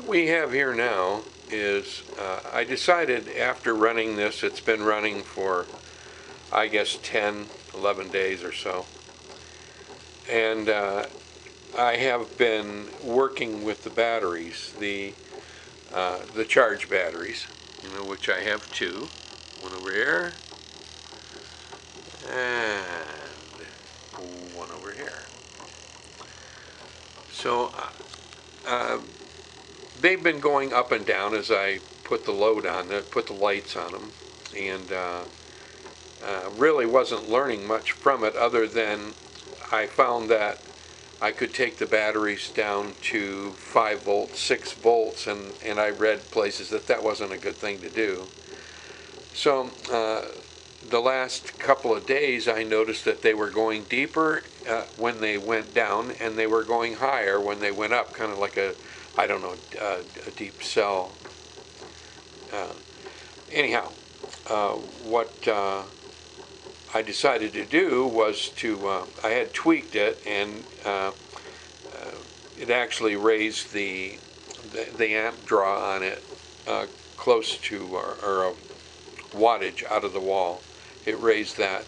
we have here now is I decided after running this, it's been running for I guess 10, 11 days or so, and I have been working with the batteries, the charge batteries, which I have two, one over here and one over here. So they've been going up and down as I put the load on, put the lights on them, and really wasn't learning much from it other than I found that I could take the batteries down to 5 volts, 6 volts, and I read places that wasn't a good thing to do. So the last couple of days I noticed that they were going deeper when they went down, and they were going higher when they went up, kind of like a deep cell. Anyhow, what I decided to do was I had tweaked it, and it actually raised the amp draw on it close to, or a wattage out of the wall. It raised that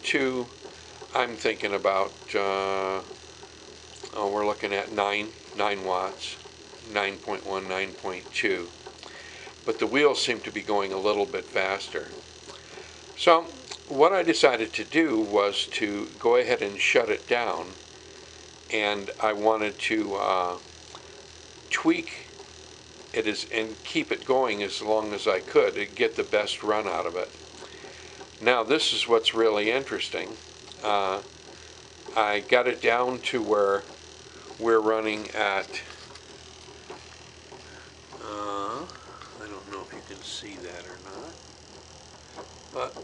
to, I'm thinking about, we're looking at 9 watts, 9.1, 9.2. But the wheels seem to be going a little bit faster. So what I decided to do was to go ahead and shut it down, and I wanted to tweak it and keep it going as long as I could to get the best run out of it. Now this is what's really interesting. I got it down to where we're running at, I don't know if you can see that or not, but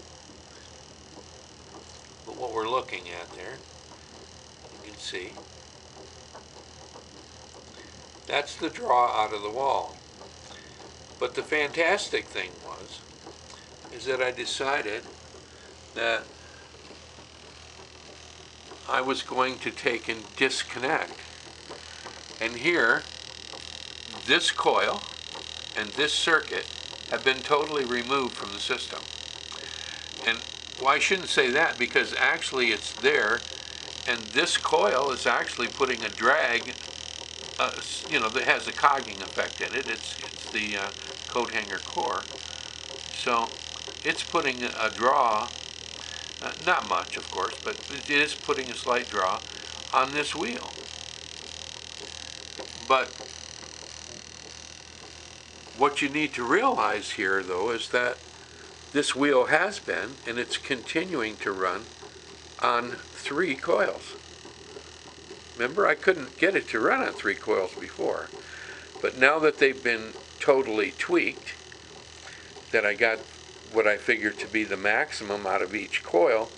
what we're looking at there, you can see, that's the draw out of the wall. But the fantastic thing is that I decided that I was going to take and disconnect. And here, this coil and this circuit have been totally removed from the system. And well, I shouldn't say that, because actually it's there, and this coil is actually putting a drag, that has a cogging effect in it. It's the coat hanger core. So it's putting a draw, not much of course, but it is putting a slight draw on this wheel. But what you need to realize here, though, is that this wheel has been, and it's continuing to run on 3 coils. Remember, I couldn't get it to run on 3 coils before. But now that they've been totally tweaked, that I got what I figured to be the maximum out of each coil,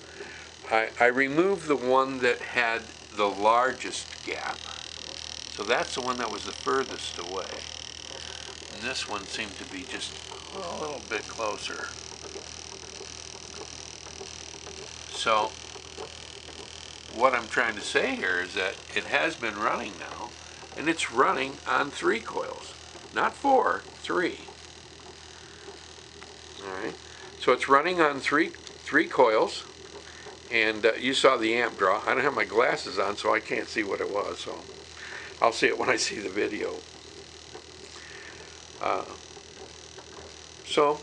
I removed the one that had the largest gap. So that's the one that was the furthest away. And this one seemed to be just a little bit closer. So what I'm trying to say here is that it has been running now, and it's running on 3 coils, not 4, 3. All right, so it's running on three coils, and you saw the amp draw. I don't have my glasses on, so I can't see what it was, so I'll see it when I see the video. So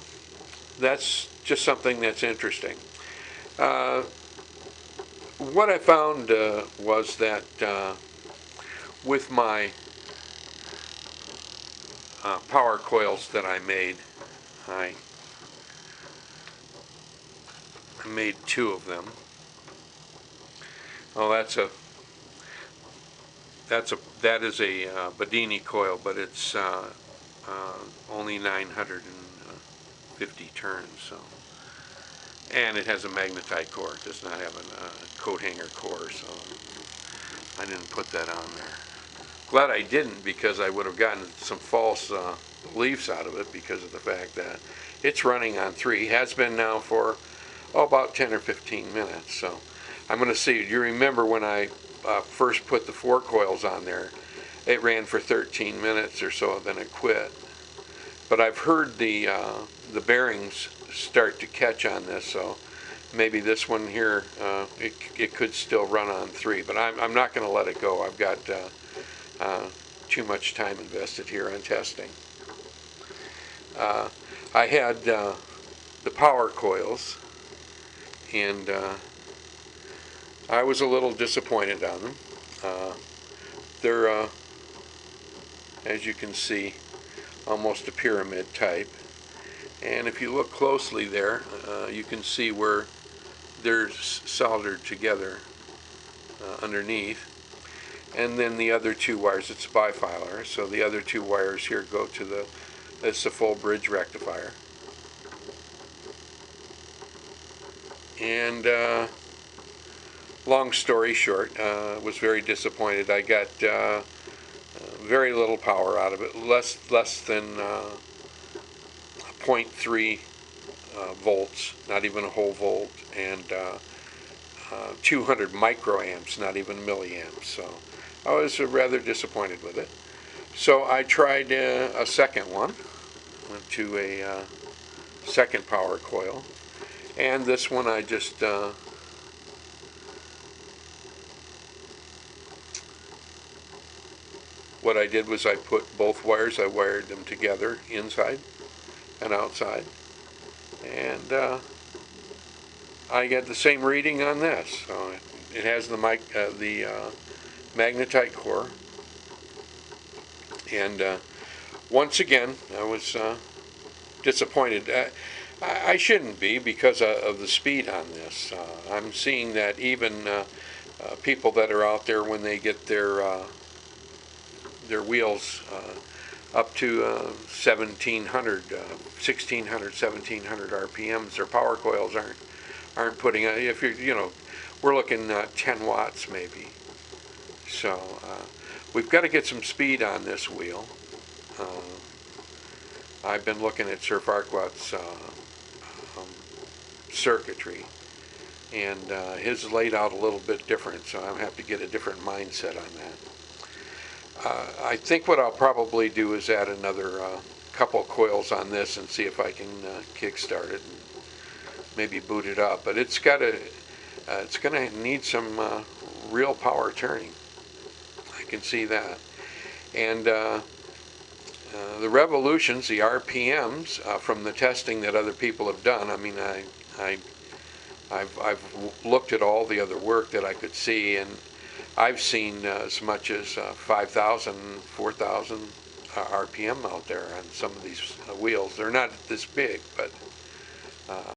that's just something that's interesting. What I found was that with my power coils that I made, I made 2 of them. Oh, that is a Bedini coil, but it's only 950 turns. So, and it has a magnetite core. It does not have a coat hanger core, so I didn't put that on there. Glad I didn't, because I would have gotten some false beliefs out of it, because of the fact that it's running on 3. Has been now for about 10 or 15 minutes. So I'm going to see. You remember when I first put the 4 coils on there, it ran for 13 minutes or so, then it quit. But I've heard the bearings start to catch on this, so maybe this one here, it could still run on 3, but I'm not going to let it go. I've got too much time invested here on testing. I had the power coils, and I was a little disappointed on them. They're, as you can see, almost a pyramid type. And if you look closely there, you can see where they're soldered together underneath. And then the other 2 wires, it's a bifilar, so the other 2 wires here go to it's a full bridge rectifier. And long story short, was very disappointed. I got very little power out of it, less than 0.3 volts, not even a whole volt, and 200 microamps, not even milliamps. So I was rather disappointed with it. So I tried a second one, went to a second power coil, and this one I just what I did was I put both wires, I wired them together inside and outside, and I get the same reading on this. So it has the magnetite core, and once again I was disappointed. I shouldn't be, because of the speed on this. I'm seeing that even people that are out there, when they get their wheels up to 1700, 1600, 1700 RPMs, their power coils aren't putting. If you're, we're looking 10 watts maybe. So we've got to get some speed on this wheel. I've been looking at Sir Farquhar's circuitry, and his laid out a little bit different, so I have to get a different mindset on that. I think what I'll probably do is add another couple coils on this and see if I can kickstart it and maybe boot it up. But it's going to need some real power turning. I can see that. And the revolutions, the RPMs, from the testing that other people have done, I mean, I've looked at all the other work that I could see, and I've seen as much as 5,000, 4,000 RPM out there on some of these wheels. They're not this big, but